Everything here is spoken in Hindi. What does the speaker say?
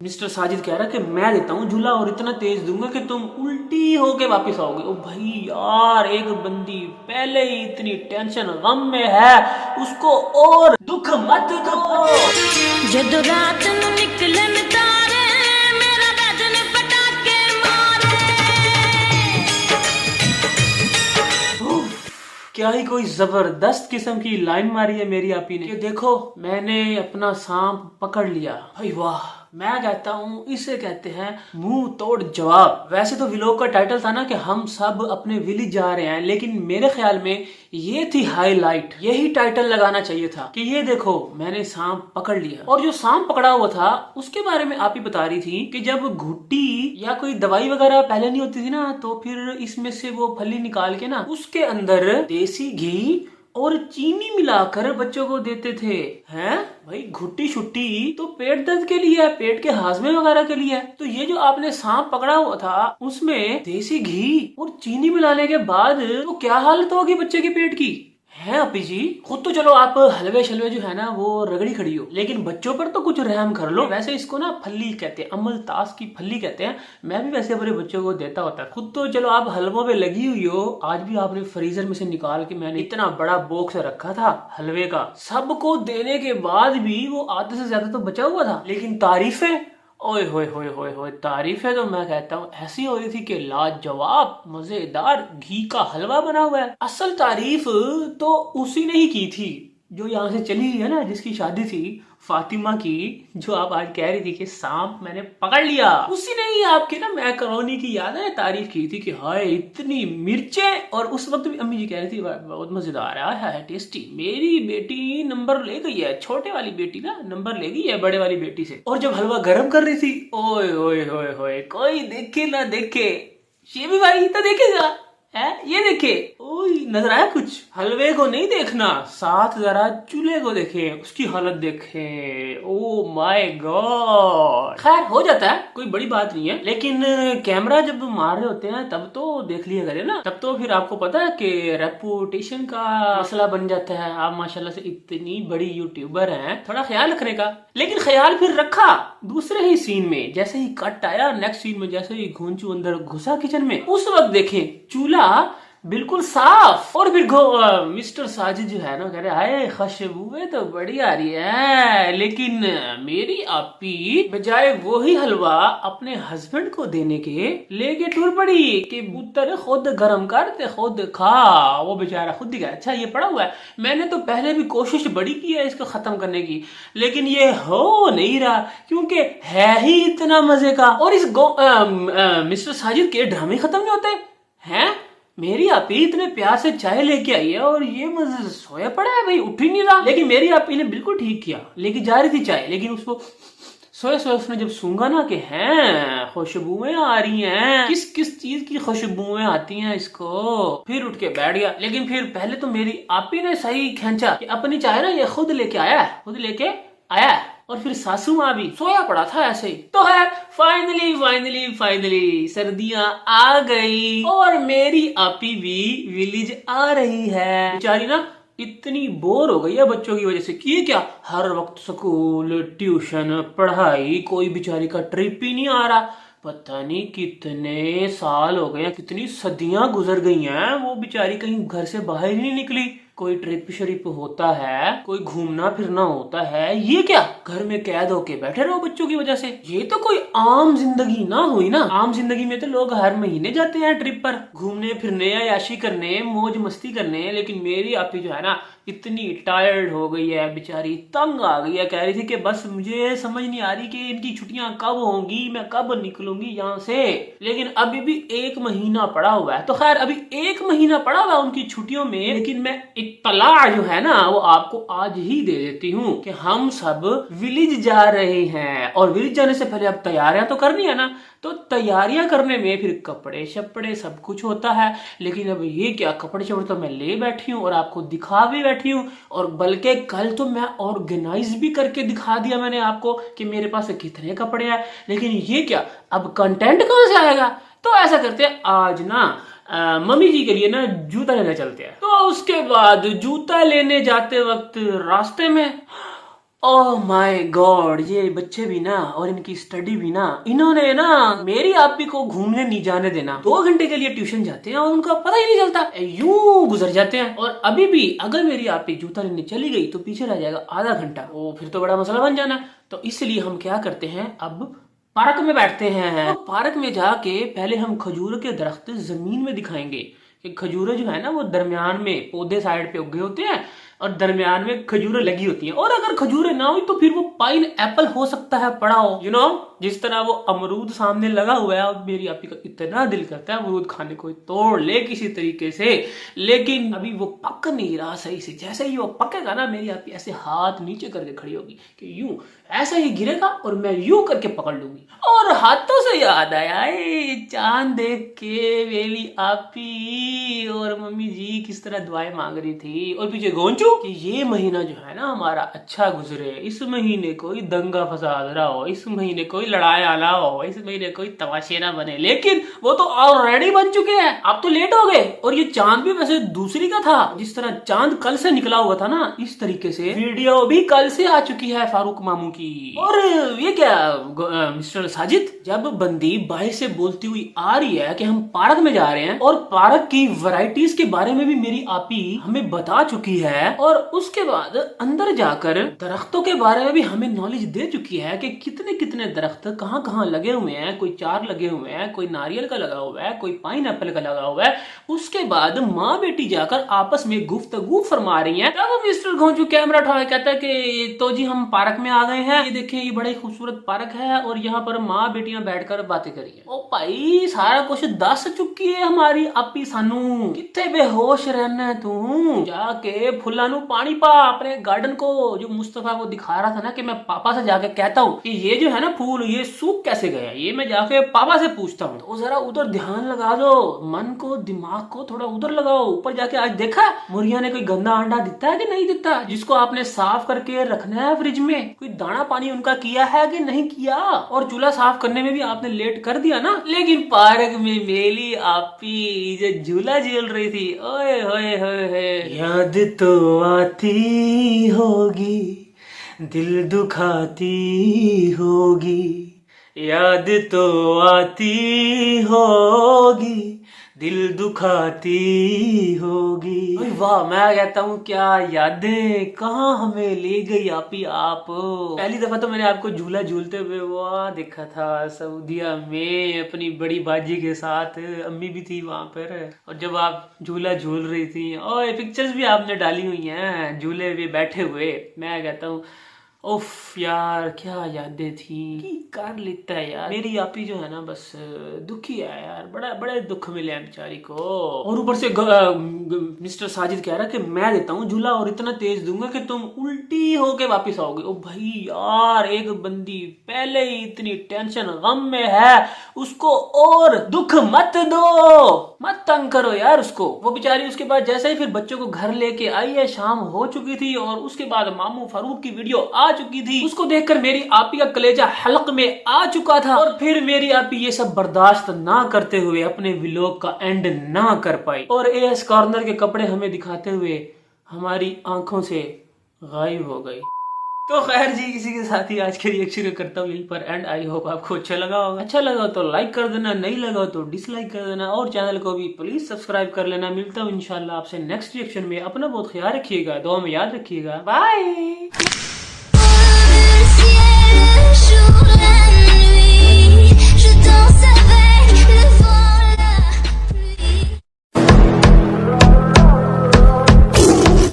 मिस्टर साजिद कह रहा कि मैं देता हूँ झूला और इतना तेज दूंगा कि तुम उल्टी होके वापस आओगे। ओ भाई यार, एक बंदी पहले ही इतनी टेंशन गम में है, उसको और दुख मत दो। जदों रात नूं निकलन तारे मेरा बदन पटाके मारे। क्या ही कोई जबरदस्त किस्म की लाइन मारी है मेरी आपी ने कि देखो मैंने अपना सांप पकड़ लिया। भाई वाह, मैं कहता हूँ इसे कहते हैं मुंह तोड़ जवाब। वैसे तो व्लॉग का टाइटल था ना कि हम सब अपने विलेज जा रहे हैं, लेकिन मेरे ख्याल में ये थी हाईलाइट, यही टाइटल लगाना चाहिए था कि ये देखो मैंने सांप पकड़ लिया। और जो सांप पकड़ा हुआ था उसके बारे में आप ही बता रही थी कि जब घुट्टी या कोई दवाई वगैरह पहले नहीं होती थी ना, तो फिर इसमें से वो फली निकाल के ना उसके अंदर देसी घी और चीनी मिलाकर बच्चों को देते थे। हैं भाई, घुट्टी छुट्टी तो पेट दर्द के लिए है, पेट के हाजमे वगैरह के लिए है। तो ये जो आपने सांप पकड़ा हुआ था उसमें देसी घी और चीनी मिलाने के बाद तो क्या हालत होगी बच्चे के पेट की? है अपी जी, खुद तो चलो आप हलवे शलवे जो है ना वो रगड़ी खड़ी हो, लेकिन बच्चों पर तो कुछ रहम कर लो। वैसे इसको ना फल्ली कहते हैं, अमल ताश की फल्ली कहते हैं। मैं भी वैसे अपने बच्चों को देता होता। खुद तो चलो आप हलवों पे लगी हुई हो, आज भी आपने फ्रीजर में से निकाल के मैंने इतना बड़ा बॉक्स रखा था हलवे का, सबको देने के बाद भी वो आधे से ज्यादा तो बचा हुआ था। लेकिन तारीफें, ओए होए होए होए होए, तारीफें तो मैं कहता हूँ ऐसी हो रही थी कि लाजवाब मजेदार घी का हलवा बना हुआ है। असल तारीफ तो उसी ने ही की थी जो यहाँ से चली है ना, जिसकी शादी थी फातिमा की, जो आप आज कह रही थी कि सांप मैंने पकड़ लिया। उसी ने ही आपके ना मैकरोनी की याद है तारीफ की थी कि हाय इतनी मिर्चें। और उस वक्त भी अम्मी जी कह रही थी बहुत मजेदार है टेस्टी। मेरी बेटी नंबर ले गई है, छोटे वाली बेटी ना नंबर ले गई है बड़े वाली बेटी से। और जब हलवा गर्म कर रही थी, ओए ओए होए होए, कोई देखे ना देखे, ये भी भाई तो देखेगा है, ये देखे। ओए नजर आया कुछ? हलवे को नहीं देखना, साथ जरा चूल्हे को देखे, उसकी हालत देखे। ओ माय गॉड, खैर हो जाता है, कोई बड़ी बात नहीं है। लेकिन कैमरा जब मार रहे होते हैं तब तो देख लिया करे ना, तब तो फिर आपको पता है कि रेपुटेशन का मसला बन जाता है। आप माशाल्लाह से इतनी बड़ी यूट्यूबर हैं, थोड़ा ख्याल रखने का। लेकिन ख्याल फिर रखा दूसरे ही सीन में, जैसे ही कट आया नेक्स्ट सीन में, जैसे ही घूंचू अंदर घुसा किचन में, उस वक्त देखें चूल्हा बिल्कुल साफ। और फिर मिस्टर साजिद जो है ना कह रहे हाय खुशबुएं तो बड़ी आ रही है, लेकिन मेरी आपी बजाय वही हलवा अपने हस्बैंड को देने के लेके टूर पड़ी कि पुत्र खुद गरम कर ते खुद खा। वो बेचारा खुद ही गया, अच्छा ये पड़ा हुआ है, मैंने तो पहले भी कोशिश बड़ी की है इसको खत्म करने की, लेकिन ये हो नहीं रहा क्योंकि है ही इतना मजे का। और इस मिस्टर साजिद के ड्रामे खत्म नहीं होते हैं। मेरी आपी इतने प्यार से चाय लेके आई है और ये मजे सोया पड़ा है भाई, उठ ही नहीं रहा। लेकिन मेरी आपी ने बिल्कुल ठीक किया, लेके जा रही थी चाय, लेकिन उसको सोए सोए उसने जब सूंघा ना कि हैं खुशबुएं आ रही हैं, किस किस चीज की खुशबुएं आती हैं इसको, फिर उठ के बैठ गया। लेकिन फिर पहले तो मेरी आपी ने सही खींचा कि अपनी चाय ना ये खुद लेके आया है, खुद लेके आया है। और फिर सासू माँ भी सोया पड़ा था ऐसे ही। तो है फाइनली फाइनली फाइनली सर्दियां आ गई और मेरी आपी भी विलेज आ रही है। बेचारी ना इतनी बोर हो गई है बच्चों की वजह से कि क्या हर वक्त स्कूल ट्यूशन पढ़ाई, कोई बेचारी का ट्रिप ही नहीं आ रहा। पता नहीं कितने साल हो गए, कितनी सदियां गुजर गई हैं, वो बेचारी कहीं घर से बाहर ही नहीं निकली। कोई ट्रिप शरिप होता है, कोई घूमना फिरना होता है, ये क्या घर में कैद होके बैठे रहो बच्चों की वजह से? ये तो कोई आम जिंदगी ना हुई ना। आम जिंदगी में तो लोग हर महीने जाते हैं ट्रिप पर घूमने फिरने, याशी करने, मौज मस्ती करने। लेकिन मेरी आपी जो है ना इतनी टायर्ड हो गई है बेचारी, तंग आ गई है, कह रही थी कि बस मुझे समझ नहीं आ रही कि इनकी छुट्टियां कब होंगी, मैं कब निकलूंगी यहाँ से। लेकिन अभी भी 1 महीना पड़ा हुआ है। तो खैर अभी 1 महीना पड़ा हुआ है उनकी छुट्टियों में, लेकिन मैं इत्तला जो है ना वो आपको आज ही दे देती हूँ कि हम सब विलेज जा रहे हैं। और विलेज जाने से पहले अब तैयारियां तो करनी है ना, तो तैयारियां करने में फिर कपड़े शपड़े सब कुछ होता है। लेकिन अब ये क्या, कपड़े शपड़े तो मैं ले बैठी हूँ और आपको दिखा भी बैठी हूँ, और बल्कि कल तो मैं ऑर्गेनाइज भी करके दिखा दिया मैंने आपको कि मेरे पास कितने कपड़े हैं। लेकिन ये क्या, अब कंटेंट कहाँ से आएगा? तो ऐसा करते हैं आज ना मम्मी जी के लिए ना जूता लेने चलते हैं। तो उसके बाद जूता लेने जाते वक्त रास्ते में ओह माय गॉड, ये बच्चे भी ना और इनकी स्टडी भी ना, इन्होंने ना मेरी आपी को घूमने नहीं जाने देना। 2 घंटे के लिए ट्यूशन जाते हैं और उनका पता ही नहीं चलता, यूं गुजर जाते हैं। और अभी भी अगर मेरी आपी जूता लेने चली गई तो पीछे रह जाएगा आधा घंटा, वो फिर तो बड़ा मसला बन जाना। तो इसलिए हम क्या करते हैं, अब पार्क में बैठते हैं। तो पार्क में जाके पहले हम खजूर के दरख्त जमीन में दिखाएंगे कि खजूरें जो है ना वो दरमियान में, पौधे साइड पे उगे होते हैं और दरमियान में खजूरें लगी होती हैं। और अगर खजूरें ना हुई तो फिर वो पाइन एप्पल हो सकता है पड़ा हो, यू नो, जिस तरह वो अमरूद सामने लगा हुआ है। और मेरी आपी का इतना दिल करता है अमरूद खाने को, तोड़ ले किसी तरीके से, लेकिन अभी वो पक नहीं रहा सही से। जैसे ही वो पकेगा ना, मेरी आपी ऐसे हाथ नीचे करके खड़ी होगी कि यूं ऐसे ही गिरेगा और मैं यूं करके पकड़ लूंगी। और हाथों से याद आया, चांद देख के मेरी आपी और मम्मी जी किस तरह दुआएं मांग रही थी, और पीछे गोंचू कि ये महीना जो है ना हमारा अच्छा गुजरे, इस महीने कोई दंगा फसाद ना हो, इस महीने कोई लड़ाई ना हो, इस महीने कोई तमाशे ना बने। लेकिन वो तो ऑलरेडी बन चुके हैं, आप तो लेट हो गए। और ये चांद भी वैसे दूसरी का था, जिस तरह चांद कल से निकला हुआ था ना, इस तरीके से वीडियो भी कल से आ चुकी है फारूक मामू की। और ये क्या मिस्टर साजिद, जब बंदी बाहर से बोलती हुई आ रही है कि हम पार्क में जा रहे हैं और पार्क की वैरायटीज के बारे में भी मेरी आपी हमें बता चुकी है, और उसके बाद अंदर जाकर दरख्तों के बारे में भी हमें नॉलेज दे चुकी है कि कितने कितने दरख्त कहाँ कहाँ लगे हुए हैं। कोई 4 लगे हुए हैं, कोई नारियल का लगा हुआ है, कोई पाइन एप्पल का लगा हुआ है। उसके बाद माँ बेटी जाकर आपस में गुफ्तगू फरमा रही हैं। तब मिस्टर घोंचू कैमरा उठा के कहता है कि तो जी हम पार्क में आ गए हैं, ये देखें ये बड़ा ही खूबसूरत पार्क है और यहाँ पर माँ बेटियां बैठकर बातें करिए। ओ भाई सारा कुछ दस चुकी है हमारी आपी सानू, कितने बेहोश रहना है तू। जाके फुल्ला नू पानी पा अपने गार्डन को। जो मुस्तफा को दिखा रहा था ना कि मैं पापा से जाके कहता हूँ कि ये जो है ना फूल ये सूख कैसे गया, ये मैं जाके पापा से पूछता हूँ। तो जरा उधर ध्यान लगा दो, मन को दिमाग को थोड़ा उधर लगाओ। ऊपर जाके आज देखा मुर्गिया ने कोई गंदा अंडा दिता है कि नहीं दिता, जिसको आपने साफ करके रखना है फ्रिज में। कोई दाना पानी उनका किया है कि नहीं किया, और चूल्हा साफ करने में भी आपने लेट कर दिया ना। लेकिन पार्क में मेरी आपी जो झूला झूल रही थी, ओए होए होए, याद तो आती होगी दिल दुखाती होगी, याद तो आती होगी दिल दुखाती होगी। वाह, मैं कहता हूँ क्या यादें, कहाँ हमें ले गई आपी आप। पहली दफा तो मैंने आपको झूला झूलते हुए वहाँ देखा था सऊदीया में अपनी बड़ी बाजी के साथ, अम्मी भी थी वहाँ पर। और जब आप झूला झूल रही थी और पिक्चर्स भी आपने डाली हुई हैं झूले पे बैठे हुए, मैं कहता हूँ उफ यार क्या यादें थी। की कर लेता है यार, मेरी आपी जो है ना बस दुखी है यार, बड़े दुख मिले हैं बेचारी को। और ऊपर से मिस्टर साजिद कह रहा कि मैं देता हूँ झूला और इतना तेज दूंगा कि तुम उल्टी होके वापिस आओगे। ओ भाई यार, एक बंदी पहले ही इतनी टेंशन गम में है, उसको और दुख मत दो, मत तंग करो यार उसको। वो बेचारी उसके बाद जैसे ही फिर बच्चों को घर लेके आई है, शाम हो चुकी थी और उसके बाद मामू फारूक की वीडियो आ चुकी थी। उसको देखकर मेरी आपी का कलेजा हलक में आ चुका था। और फिर मेरी आपी ये सब बर्दाश्त ना करते हुए अपने व्लॉग का एंड ना कर पाई और एएस कॉर्नर के कपड़े हमें दिखाते हुए हमारी आंखों से गायब हो गई। तो खैर जी, इसी के साथ ही आज के रिएक्शन करता हूँ यहीं पर एंड। आई होप आपको अच्छा लगा होगा। अच्छा लगा तो लाइक कर देना, नहीं लगा तो डिसलाइक कर देना, और चैनल को भी प्लीज सब्सक्राइब कर लेना। मिलता हूँ इंशाल्लाह आपसे नेक्स्ट रिएक्शन में। अपना बहुत ख्याल रखिएगा, दुआ में याद रखिएगा। बाय।